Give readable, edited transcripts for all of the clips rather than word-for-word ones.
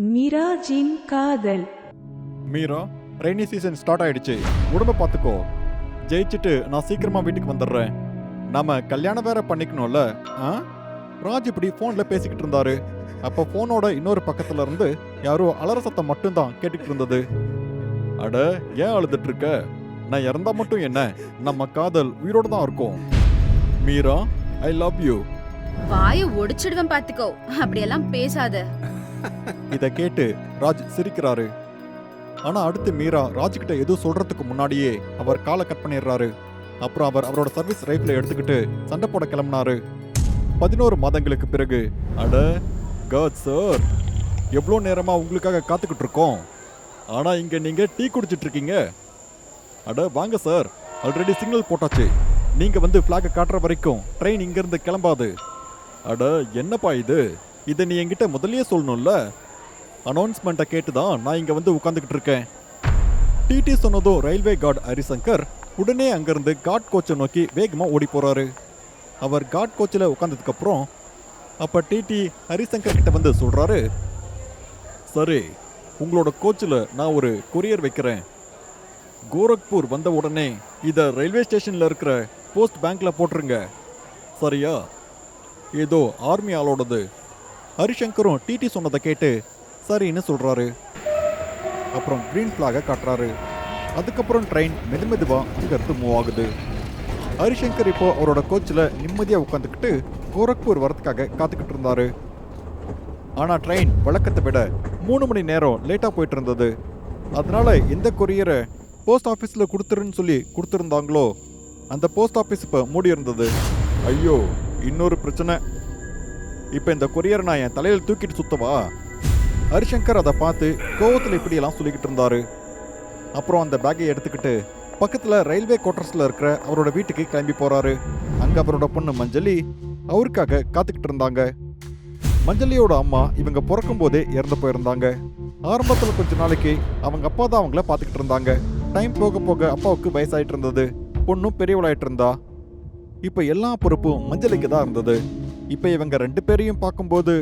மிராஜின் காதல். Meera, rainy season start ஆயிடுச்சு. உடம்ப பார்த்துக்கோ. ஜெயிச்சுட்டு நான் சீக்கிரமா வீட்டுக்கு வந்துடுறேன். நாம கல்யாணம் வேற பண்ணிக்கணும்ல. ராஜ் இப்படி ஃபோன்ல பேசிக்கிட்டு இருந்தாரு. அப்போ ஃபோனோட இன்னொரு பக்கத்துல இருந்து யாரோ அலற சத்தம் மட்டும்தான் கேட்டுக்கிட்டு இருந்தது. அட, ஏன் அழுதுட்டு இருக்க? நான் இறந்தா மட்டும் என்ன, நம்ம காதல் உயிரோட தான் இருக்கும். Meera, I love you. வாயை ஒடிச்சிடுவேன் பாத்துக்கோ. அப்படியெல்லாம் பேசாத. இத கேட்டு ராஜ் சிரிக்கிறாரு. ஆனா அடுத்து மீரா ராஜ் கிட்ட எதுவும் சொல்றதுக்கு முன்னாடியே அவர் காலை கட் பண்ணிடுறாரு. அப்புறம் அவர் அவரோட சர்வீஸ் ரைஃபிளை எடுத்துக்கிட்டு சண்டை போட கிளம்பினாரு. 11 மாதங்களுக்கு பிறகு, அட காட் சார், எவ்வளோ நேரமா உங்களுக்காக காத்துக்கிட்டு இருக்கோம். ஆனா இங்க நீங்க டீ குடிச்சிட்டு இருக்கீங்க. அட வாங்க சார், ஆல்ரெடி சிக்னல் போட்டாச்சு. நீங்க வந்து பிளாக காட்டுற வரைக்கும் ட்ரெயின் இங்க இருந்து கிளம்பாது. அட என்னப்பா இது, இதை நீ என்கிட்ட முதல்லயே சொல்லணும்ல. அனௌன்ஸ்மெண்ட்டை கேட்டு தான் நான் இங்க வந்து உட்காந்துக்கிட்டு இருக்கேன். டிடி சொன்னதோ ரயில்வே கார்டு ஹரிசங்கர் உடனே அங்கிருந்து காட் கோச்சை நோக்கி வேகமா ஓடி போறாரு. அவர் காட் கோச்சில் உட்காந்ததுக்கு அப்புறம் அப்ப டிடி ஹரிசங்கர் கிட்ட வந்து சொல்றாரு, சரி, உங்களோட கோச்சில் நான் ஒரு கொரியர் வைக்கிறேன். கோரக்பூர் வந்த உடனே இதை ரயில்வே ஸ்டேஷன்ல இருக்கிற போஸ்ட் பேங்க்ல போட்டுருங்க, சரியா? ஏதோ ஆர்மி ஆளோடது. ஹரிசங்கரும் டிடி சொன்னதை கேட்டு சரின்னு சொல்றாரு. அப்புறம் கிரீன் பிளாக காட்டுறாரு. அதுக்கப்புறம் ட்ரெயின் மெதுவா அங்கிருந்து மூவ் ஆகுது. ஹரிசங்கர் இப்போ அவரோட கோச்சில் நிம்மதியாக உட்காந்துக்கிட்டு கோரக்பூர் வரதுக்காக காத்துக்கிட்டு இருந்தாரு. ஆனால் ட்ரெயின் வழக்கத்தை விட 3 மணி நேரம் லேட்டாக போயிட்டு இருந்தது. அதனால எந்த கொரியரை போஸ்ட் ஆஃபீஸில் கொடுத்துருன்னு சொல்லி கொடுத்துருந்தாங்களோ அந்த போஸ்ட் ஆஃபீஸ் இப்போ மூடி இருந்தது. ஐயோ, இன்னொரு பிரச்சனை. இப்போ இந்த கொரியரை நான் என் தலையில் தூக்கிட்டு சுத்தவா? ஹரிசங்கர் அதை பார்த்து கோவத்தில் இப்படியெல்லாம் சொல்லிக்கிட்டு இருந்தாரு. அப்புறம் அந்த பேக்கை எடுத்துக்கிட்டு பக்கத்தில் ரயில்வே குவார்டர்ஸில் இருக்கிற அவரோட வீட்டுக்கு கிளம்பி போறாரு. அங்கே அவரோட பொண்ணு மஞ்சளி அவருக்காக காத்துக்கிட்டு இருந்தாங்க. மஞ்சளியோட அம்மா இவங்க பிறக்கும் போதே இறந்து போயிருந்தாங்க. ஆரம்பத்தில் கொஞ்ச நாளைக்கு அவங்க அப்பா தான் அவங்கள பார்த்துக்கிட்டு இருந்தாங்க. டைம் போக போக அப்பாவுக்கு வயசாயிட்டு இருந்தது. பொண்ணும் பெரியவளாயிட்டு இருந்தா. இப்போ எல்லா பொறுப்பும் மஞ்சளிக்கு தான் இருந்தது. இப்போ இவங்க 2 பேரையும் பார்க்கும்போது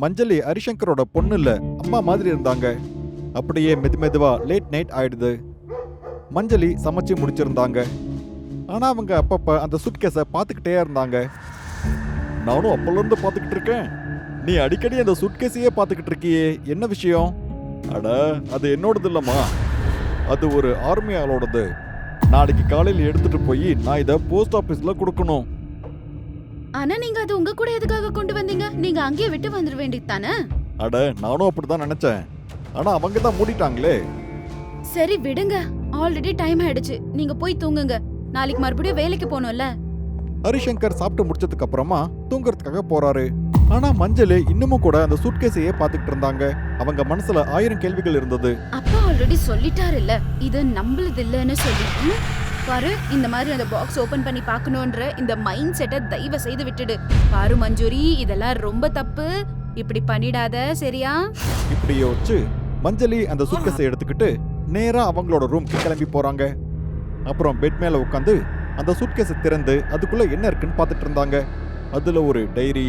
மஞ்சளி ஹரிசங்கரோட பொண்ணு இல்ல, அம்மா மாதிரி இருந்தாங்க. அப்படியே மெதுவா லேட் நைட் ஆயிடுது. மஞ்சளி சமைச்சு முடிச்சிருந்தாங்க. ஆனா அவங்க அப்பப்ப அந்த சூட்கேஸை பார்த்துக்கிட்டே இருந்தாங்க. நானும் அப்பலேருந்து பார்த்துக்கிட்டு இருக்கேன். நீ அடிக்கடி அந்த சூட்கேஸையே பார்த்துக்கிட்டு இருக்கியே, என்ன விஷயம்? அட, அது என்னோடது இல்லம்மா, அது ஒரு ஆர்மி ஆளோடது. நாளைக்கு காலையில் எடுத்துட்டு போய் நான் இதை போஸ்ட் ஆபீஸ்ல கொடுக்கணும். ஆனா நீங்க அது உங்க கூட எதுக்காக கொண்டு வந்தீங்க? நீங்க அங்கேயே விட்டு வந்துட வேண்டியது தானே? அட, நானும் அப்படிதான் நினைச்சேன். ஆனா அவங்க தான் மூடிட்டாங்களே. சரி விடுங்க, ஆல்ரெடி டைம் ஆயிடுச்சு. நீங்க போய் தூங்குங்க. நாளைக்கு மறுபடியும் வேலைக்கு போகணும்ல. ஹரிசங்கர் சாப்பிட்டு முடிச்சதுக்கு அப்புறமா தூங்குறதுக்காக போறாரு. ஆனா மஞ்சள் இன்னமும் கூட அந்த சூட்கேஸையே பார்த்துக்கிட்டு இருந்தாங்க. அவங்க மனசுல 1000 கேள்விகள் இருந்தது. அப்பா ஆல்ரெடி சொல்லிட்டாரு இல்ல, இது நம்மளது இல்லன்னு சொல்லி. பாரு, இந்த மாதிரி அந்த பாக்ஸ் ஓபன் பண்ணி பார்க்கணும்ன்ற இந்த மைண்ட் செட்டை தயவு செய்து விட்டுடு. பாரு மஞ்சுரி, இதெல்லாம் ரொம்ப தப்பு. இப்படி பண்ணிடாத, சரியா? இப்படி யோசிச்சு மஞ்சளி அந்த சூட்கேஸை எடுத்துக்கிட்டு நேரா அவங்களோட ரூம்க்கு கிளம்பி போறாங்க. அப்புறம் பெட் மேல உட்காந்து அந்த சூட்கேஸை திறந்து அதுக்குள்ள என்ன இருக்குன்னு பார்த்துட்டு இருந்தாங்க. அதுல ஒரு டைரி,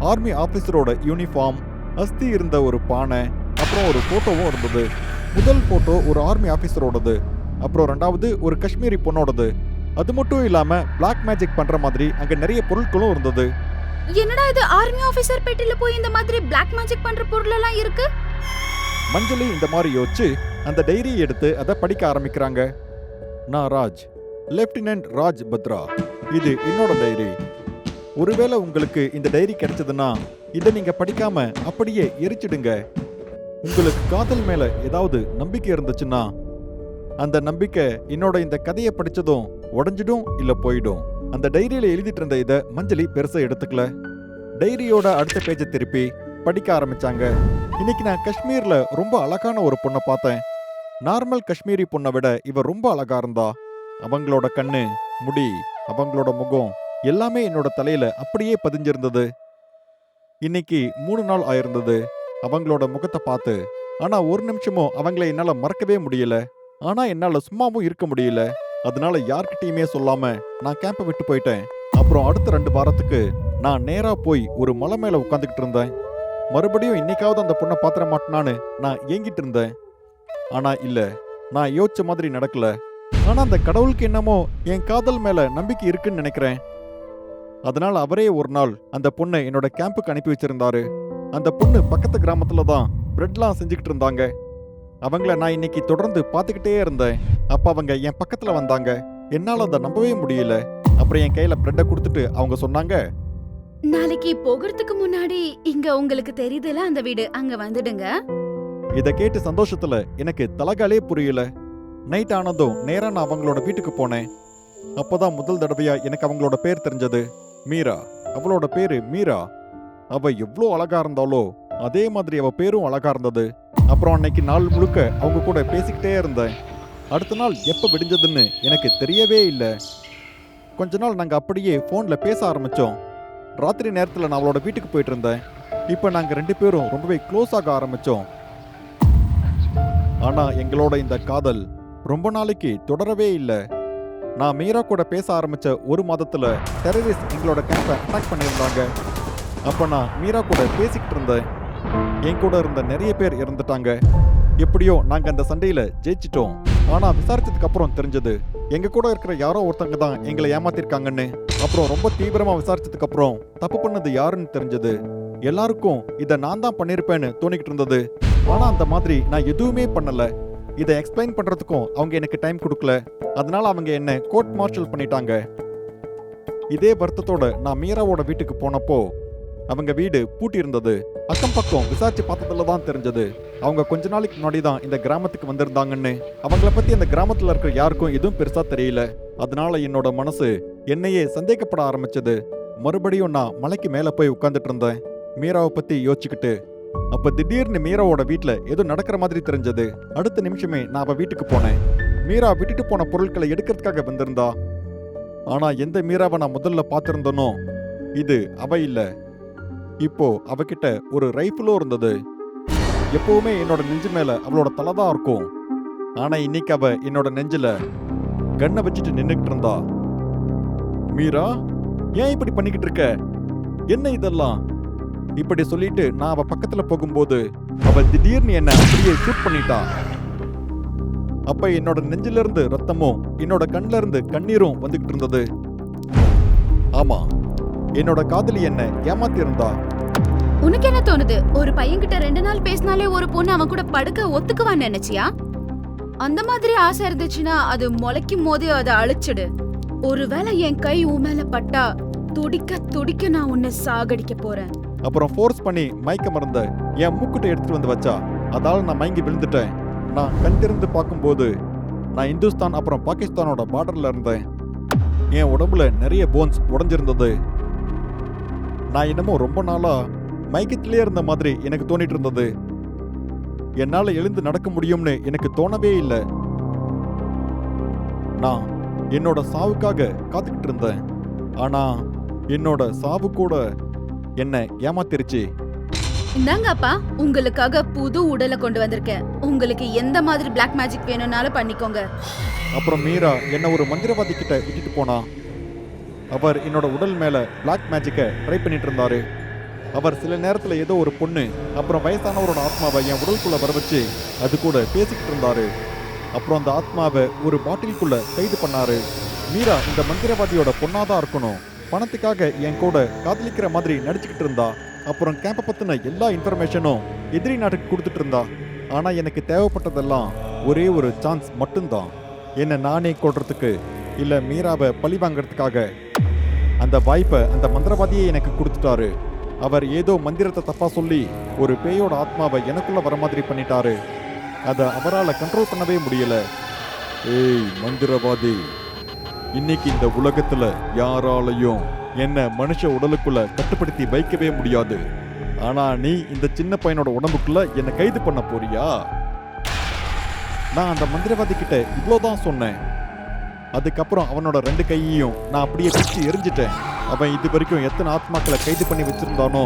ஆர்மி ஆபீசரோட யூனிஃபார்ம், அஸ்தி இருந்த ஒரு பானை, அப்புறம் ஒரு போட்டோவும் இருந்தது. முதல் போட்டோ ஒரு ஆர்மி ஆபீசரோடது. அப்புறம் 2வது ஒரு காஷ்மீரி பொண்ணோடது. அது மட்டும் இல்லாம பிளாக் மேஜிக் பண்ற மாதிரி அங்க நிறைய பொருட்களும் இருந்தது. என்னடா இது, ஆர்மி ஆபீசர் பெட்டில போய் இந்த மாதிரி பிளாக் மேஜிக் பண்ற பொருள் எல்லாம் இருக்கு? மஞ்சளி இந்த மாதிரி யோசிச்சு அந்த டைரியை எடுத்து அதை படிக்க ஆரம்பிக்கிறாங்க. நான் ராஜ், லெப்டினன்ட் ராஜ் பத்ரா. இது என்னோட டைரி. ஒருவேளை உங்களுக்கு இந்த டைரி கிடைச்சதுன்னா இதை நீங்க படிக்காம அப்படியே எரிச்சிடுங்க. உங்களுக்கு காதல் மேல ஏதாவது நம்பிக்கை இருந்துச்சுன்னா அந்த நம்பிக்கை என்னோட இந்த கதையை படிச்சதும் உடஞ்சிடும் இல்ல போயிடும். அந்த டைரியில எழுதிட்டு இருந்த இதை மஞ்சளி பெருசா எடுத்துக்கல. டைரியோட அடுத்த பேஜை திருப்பி படிக்க ஆரம்பிச்சாங்க. இன்னைக்கு நான் காஷ்மீர்ல ரொம்ப அழகான ஒரு பொண்ணை பார்த்தேன். நார்மல் காஷ்மீரி பொண்ணை விட இவ ரொம்ப அழகா இருந்தா. அவங்களோட கண்ணு, முடி, அவங்களோட முகம் எல்லாமே என்னோட தலையில அப்படியே பதிஞ்சிருந்தது. இன்னைக்கு 3 நாள் ஆயிருந்தது அவங்களோட முகத்தை பார்த்து. ஆனா ஒரு நிமிஷமும் அவங்கள என்னால மறக்கவே முடியல. ஆனா என்னால சும்மாவும் இருக்க முடியல. அதனால யார்கிட்டயுமே சொல்லாம நான் கேம்பை விட்டு போயிட்டேன். அப்புறம் அடுத்த 2 வாரத்துக்கு நான் நேரா போய் ஒரு மலை மேல உட்காந்துக்கிட்டு இருந்தேன். மறுபடியும் இன்னைக்காவது அந்த பொண்ணை பாத்திர மாட்டேனான்னு நான் ஏங்கிட்டு இருந்தேன். ஆனா இல்ல, நான் யோசிச்ச மாதிரி நடக்கல. ஆனா அந்த கடவுளுக்கு என்னமோ என் காதல் மேல நம்பிக்கை இருக்குன்னு நினைக்கிறேன். அதனால அவரே ஒரு நாள் அந்த பொண்ணை என்னோட கேம்புக்கு அனுப்பி வச்சிருந்தாரு. அந்த பொண்ணு பக்கத்து கிராமத்துல தான் பிரெட்லாம் செஞ்சுக்கிட்டு இருந்தாங்க. அவங்கள நான் இன்னைக்கு தொடர்ந்து பார்த்துக்கிட்டே இருந்தேன். அப்ப அவங்க என் பக்கத்துல வந்தாங்க. என்னால அதை நம்பவே முடியல. அப்புறம் என் கையில பிரெட்டை கொடுத்துட்டு அவங்க சொன்னாங்க, நாளைக்கு போகிறதுக்கு முன்னாடி இங்க உங்களுக்கு தெரியுதுல அந்த வீடு, அங்க வந்துடுங்க. இதை கேட்டு சந்தோஷத்துல எனக்கு தலகாலே புரியல. நைட் ஆனதும் நேரா நான் அவங்களோட வீட்டுக்கு போனேன். அப்போதான் முதல் தடவையா எனக்கு அவங்களோட பேர் தெரிஞ்சது. மீரா. அவளோட பேரு மீரா. அவ எவ்வளோ அழகா இருந்தாலோ அதே மாதிரி அவ பேரும் அழகா இருந்தது. அப்புறம் அன்னைக்கு நாள் முழுக்க அவங்க கூட பேசிக்கிட்டே இருந்தேன். அடுத்த நாள் எப்ப விடிஞ்சதுன்னு எனக்கு தெரியவே இல்லை. கொஞ்ச நாள் நாங்க அப்படியே போன்ல பேச ஆரம்பிச்சோம். ராத்திரி நேரத்துல நான் அவளோட வீட்டுக்கு போயிட்டு இருந்தேன். இப்ப நாங்க 2 பேரும் ரொம்பவே க்ளோஸ் ஆக ஆரம்பிச்சோம். ஆனா எங்களோட இந்த காதல் ரொம்ப நாளைக்கு தொடரவே இல்லை. நான் மீரா கூட பேச ஆரம்பிச்ச 1 மாதத்துல டெரரிஸ்ட் எங்களோட கேம்பை அட்டாக் பண்ணியிருந்தாங்க. அப்ப நான் மீரா கூட பேசிக்கிட்டு இருந்தேன். என் கூட இருந்த நிறைய பேர் இறந்துட்டாங்க. எப்படியோ நாங்க அந்த சண்டையில ஜெயிச்சிட்டோம். ஆனா விசாரிச்சதுக்கு அப்புறம் தெரிஞ்சது எங்க கூட இருக்கிற யாரோ ஒருத்தங்க தான் எங்களை ஏமாத்திருக்காங்கன்னு. அப்புறம் ரொம்ப தீவிரமா விசாரிச்சதுக்கு அப்புறம் தப்பு பண்ணது யாருன்னு தெரிஞ்சது. எல்லாருக்கும் இதை நான் தான் பண்ணிருப்பேன்னு தோணிக்கிட்டு இருந்தது. ஆனா அந்த மாதிரி நான் எதுவுமே பண்ணல. இதை எக்ஸ்பிளைன் பண்றதுக்கும் அவங்க எனக்கு டைம் கொடுக்கல. அதனால அவங்க என்ன கோர்ட் மார்ஷல் பண்ணிட்டாங்க. இதே வருத்தத்தோட நான் மீராவோட வீட்டுக்கு போனப்போ அவங்க வீடு பூட்டி இருந்தது. அக்கம் பக்கம் விசாரிச்சு பார்த்ததுல தான் தெரிஞ்சது அவங்க கொஞ்ச நாளைக்கு முன்னாடி தான் இந்த கிராமத்துக்கு வந்திருந்தாங்கன்னு. அவங்கள பத்தி அந்த கிராமத்துல இருக்கிற யாருக்கும் எதுவும் பெருசா தெரியல. அதனால என்னோட மனசு என்னையே சந்தேகப்பட ஆரம்பிச்சது. மறுபடியும் நான் மலைக்கு மேல போய் உட்கார்ந்துட்டு இருந்தேன், மீராவை பத்தி யோசிச்சுக்கிட்டு. அப்ப திடீர்னு மீராவோட வீட்டுல ஏதோ நடக்கிற மாதிரி தெரிஞ்சது. அடுத்த நிமிஷமே நான் அவ வீட்டுக்கு போனேன். மீரா விட்டுட்டு போன பொருட்களை எடுக்கிறதுக்காக வந்திருந்தா. ஆனா எந்த மீராவை நான் முதல்ல பார்த்திருந்தனோ இது அவ இல்ல. இப்போ அவகிட்ட ஒரு ரைஃபிளும் இருந்தது. எப்பவுமே என்னோட நெஞ்சு மேல அவளோட தலைதான் இருக்கும். ஆனா இன்னைக்கு அவ என்னோட நெஞ்சில கண்ணை வச்சுட்டு நின்னுக்கிட்டு இருந்தா. மீரா, ஏன் இப்படி பண்ணிக்கிட்டு இருக்க? என்ன இதெல்லாம்? இப்படி சொல்லிட்டு நான் அவ பக்கத்துல போகும்போது அவ திடீர்னு என்ன அப்படியே ஷூட் பண்ணிட்டா. அப்ப என்னோட நெஞ்சில இருந்து ரத்தமும் என்னோட கண்ல இருந்து கண்ணீரும் வந்துகிட்டு இருந்தது. ஆமா, என்னோட காதலி என்ன ஏமாத்தி இருந்தா. உனக்கு என்ன தோணுது? ஒரு பையன்கிட்ட 2 நாள் பேசினாலே ஒரு பொண்ணு அவன் கூட படுக்க ஒத்துக்குவான்னு நினைச்சியா? அந்த மாதிரி ஆசை இருந்துச்சுன்னா அது முளைக்கும் போதே அதை அழிச்சிடு. ஒருவேளை என் கை உன் மேல பட்டா துடிக்க துடிக்க நான் உன்னை சாகடிக்க போறேன். அப்புறம் ஃபோர்ஸ் பண்ணி மயக்க மருந்த என் மூக்கிட்ட எடுத்துட்டு வந்து வச்சா. அதால நான் மயங்கி விழுந்துட்டேன். நான் கண் திறந்து பார்க்கும்போது நான் இந்துஸ்தான் அப்புறம் பாகிஸ்தானோட பார்டர்ல இருந்தேன். என் உடம்புல நிறைய போன்ஸ் உடைஞ்சிருந்தது. நான் என்னமோ ரொம்ப நாளா மயக்கத்திலே இருந்த மாதிரி எனக்கு தோணிட்டு இருந்தது. என்னால எழுந்து நடக்க முடியும்னு எனக்கு தோணவே இல்லை. நான் என்னோட சாவுக்காக காத்துக்கிட்டு இருந்தேன். ஆனா என்னோட சாவு கூட என்ன ஏமாத்திருச்சு. இந்தாங்கப்பா, உங்களுக்காக புது உடலை கொண்டு வந்திருக்கேன். உங்களுக்கு எந்த மாதிரி பிளாக் மேஜிக் வேணும்னாலும் பண்ணிக்கோங்க. அப்புறம் மீரா என்ன ஒரு மந்திரவாதி கிட்ட விட்டுட்டு போனா. அவர் என்னோட உடல் மேல பிளாக் மேஜிக்கை ட்ரை பண்ணிட்டு இருந்தாரு. அவர் சில நேரத்துல ஏதோ ஒரு பொண்ணு அப்புறம் வயசானவரோட ஆத்மாவை என் உடலுக்குள்ள வர வச்சு அது கூட பேசிக்கிட்டு இருந்தாரு. அப்புறம் அந்த ஆத்மாவை ஒரு பாட்டிலுக்குள்ள கைது பண்ணாரு. மீரா இந்த மந்திரவாதியோட பொண்ணாதான் இருக்கணும். பணத்துக்காக என் கூட காதலிக்கிற மாதிரி நடிச்சுக்கிட்டு இருந்தா. அப்புறம் கேம்ப பத்தின எல்லா இன்ஃபர்மேஷனும் எதிரி நாட்டுக்கு கொடுத்துட்டு இருந்தா. ஆனா எனக்கு தேவைப்பட்டதெல்லாம் ஒரே ஒரு சான்ஸ் மட்டும்தான். என்ன நானே கொள்றதுக்கு இல்ல மீராவை பழி வாங்கறதுக்காக. அந்த வாய்ப்பை அந்த மந்திரவாதியே எனக்கு கொடுத்துட்டாரு. அவர் ஏதோ மந்திரத்தை தப்பா சொல்லி ஒரு பேயோட ஆத்மாவை எனக்குள்ள வர மாதிரி பண்ணிட்டாரு. அதை அவரால் கண்ட்ரோல் பண்ணவே முடியல. ஏய் மந்திரவாதி, இன்னைக்கு இந்த உலகத்துல யாராலையும் என்ன மனுஷ உடலுக்குள்ள கட்டுப்படுத்தி வைக்கவே முடியாது. ஆனா நீ இந்த சின்ன பையனோட உடம்புக்குள்ள என்ன கைது பண்ண போறியா? நான் அந்த மந்திரவாதி கிட்ட இவ்வளோதான் சொன்னேன். அதுக்கப்புறம் அவனோட 2 கையையும் நான் அப்படியே பிடிச்சி எரிஞ்சிட்டேன். அவன் இது வரைக்கும் எத்தனை ஆத்மாக்களை கைது பண்ணி வச்சிருந்தானோ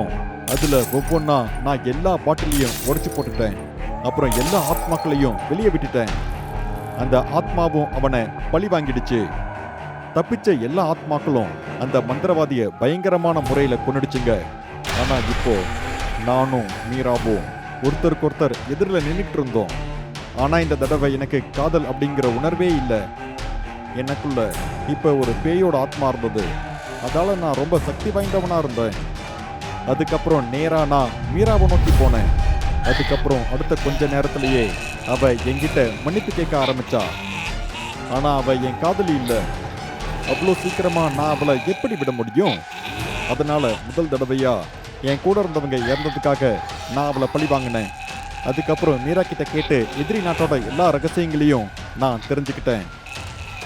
அதுல ஒவ்வொன்னா நான் எல்லா பாட்டிலையும் உடைச்சு போட்டுட்டேன். அப்புறம் எல்லா ஆத்மாக்களையும் வெளியே விட்டுட்டேன். அந்த ஆத்மாவும் அவனை பழி வாங்கிடுச்சு. தப்பிச்ச எல்லா ஆத்மாக்களும் அந்த மந்திரவாதிய பயங்கரமான முறையில கொன்னுடுச்சுங்க. ஆனா இப்போ நானும் மீராவும் ஒருத்தருக்கு எதிரில் நின்றுட்டு இருந்தோம். ஆனா இந்த தடவை எனக்கு காதல் அப்படிங்கிற உணர்வே இல்லை. எனக்குள்ள இப்ப ஒரு பேயோட ஆத்மா இருந்தது. அதால நான் ரொம்ப சக்தி வாய்ந்தவனா இருந்தேன். அதுக்கப்புறம் நேரா நான் மீராவை நோக்கி போனேன். அதுக்கப்புறம் அடுத்த கொஞ்ச நேரத்திலேயே அவ என்கிட்ட மன்னிப்பு கேட்க ஆரம்பிச்சா. ஆனா அவ என் காதலி இல்லை. அவ்வளோ சீக்கிரமா நான் அவளை எப்படி விட முடியும்? அதனால முதல் தடவையா என் கூட இருந்தவங்க இறந்ததுக்காக நான் அவளை பழி வாங்கினேன். அதுக்கப்புறம் மீரா கிட்ட கேட்டு எதிரி நாட்டோட எல்லா ரகசியங்களையும் நான் தெரிஞ்சுக்கிட்டேன்.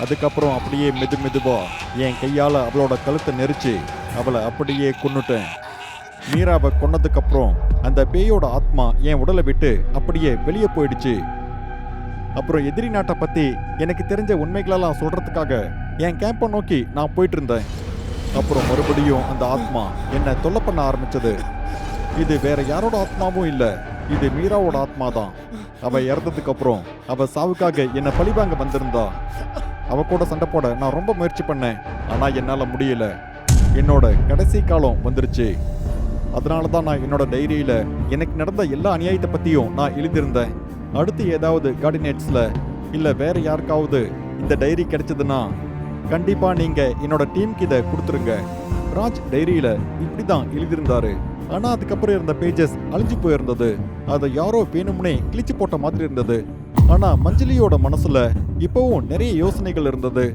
அதுக்கப்புறம் அப்படியே மெதுவா என் கையால் அவளோட கழுத்தை நெரிச்சு அவளை அப்படியே கொன்னுட்டேன். மீராவை கொன்னதுக்கப்புறம் அந்த பேயோட ஆத்மா என் உடலை விட்டு அப்படியே வெளியே போயிடுச்சு. அப்புறம் எதிரி நாட்டை பற்றி எனக்கு தெரிஞ்ச உண்மைகளெல்லாம் சொல்கிறதுக்காக என் கேம்பை நோக்கி நான் போயிட்டு இருந்தேன். அப்புறம் மறுபடியும் அந்த ஆத்மா என்னை தொல்லை பண்ண ஆரம்பிச்சது. இது வேற யாரோட ஆத்மாவும் இல்லை, இது மீராவோட ஆத்மா தான். அவள் இறந்ததுக்கு அப்புறம் அவள் சாவுக்காக என்னை பழிவாங்க வந்திருந்தா. அவ கூட சண்டை போட நான் ரொம்ப முயற்சி பண்ணேன், ஆனால் என்னால் முடியல. என்னோட கடைசி காலம் வந்துருச்சு. அதனால தான் நான் என்னோட டைரியில் எனக்கு நடந்த எல்லா அநியாயத்தை பற்றியும் நான் எழுதியிருந்தேன். அடுத்து ஏதாவது கார்டினேட்ஸில் இல்லை வேற யாருக்காவது இந்த டைரி கிடைச்சதுன்னா கண்டிப்பாக நீங்கள் என்னோட டீமுக்கு இதை கொடுத்துருங்க. ராஜ் டைரியில் இப்படி தான் எழுதியிருந்தாரு. ஆனால் அதுக்கப்புறம் இருந்த பேஜஸ் அழிஞ்சு போயிருந்தது. அதை யாரோ வேணும்னே கிழிச்சு போட்ட மாதிரி இருந்தது. ஆனால் மஞ்சளியோட மனசுல இப்போவும் நிறைய யோசனைகள் இருந்தது.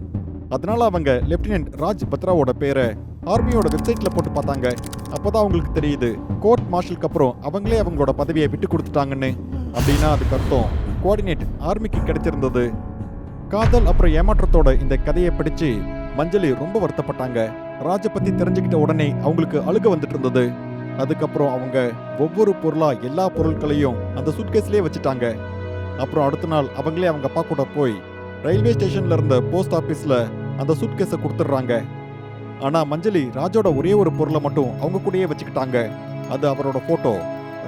அதனால அவங்க லெப்டினன்ட் ராஜ் பத்ராவோட பேரை ஆர்மியோட வெப்சைட்ல போட்டு பார்த்தாங்க. அப்போதான் அவங்களுக்கு தெரியுது கோர்ட் மார்ஷலுக்கு அப்புறம் அவங்களே அவங்களோட பதவியை விட்டு கொடுத்துட்டாங்கன்னு. அப்படின்னா அதுக்கு அர்த்தம் கோஆர்டினேட் ஆர்மிக்கு கிடைச்சிருந்தது. காதல் அப்புறம் ஏமாற்றத்தோட இந்த கதையை படிச்சு மஞ்சளி ரொம்ப வருத்தப்பட்டாங்க. ராஜை பத்தி தெரிஞ்சுக்கிட்ட உடனே அவங்களுக்கு அழுக வந்துட்டு இருந்தது. அதுக்கப்புறம் அவங்க ஒவ்வொரு பொருளா எல்லா பொருட்களையும் அந்த சூட்கேஸ்லயே வச்சுட்டாங்க. அப்புறம் அடுத்த நாள் அவங்களே அவங்க அப்பா கூட போய் ரயில்வே ஸ்டேஷன்ல இருந்த போஸ்ட் ஆபீஸ்ல அந்த சூட்கேஸை கொடுத்துட்றாங்க. ஆனா மஞ்சளி ராஜோட ஒரே ஒரு பொருளை மட்டும் அவங்க கூடயே வச்சுக்கிட்டாங்க. அது அவரோட போட்டோ.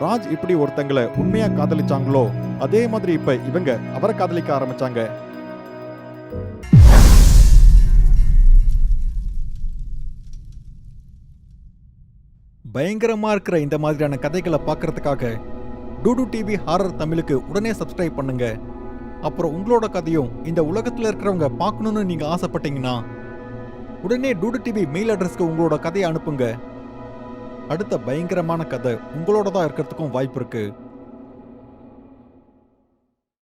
ராஜ் இப்படி ஒருத்தங்களை உண்மையா காதலிச்சாங்களோ அதே மாதிரி இப்ப இவங்க அவரை காதலிக்க ஆரம்பிச்சாங்க. பயங்கரமா இருக்கிற இந்த மாதிரியான கதைகளை பார்க்கறதுக்காக டூடு டிவி ஹாரர் தமிழுக்கு உடனே சப்ஸ்கிரைப் பண்ணுங்க. அப்புறம் உங்களோட கதையும் இந்த உலகத்தில் இருக்கிறவங்க பார்க்கணும்னு நீங்க ஆசைப்பட்டீங்கன்னா உடனே டூடு டிவி மெயில் அட்ரஸ்க்கு உங்களோட கதையை அனுப்புங்க. அடுத்த பயங்கரமான கதை உங்களோட தான் இருக்கிறதுக்கும் வாய்ப்பு இருக்கு.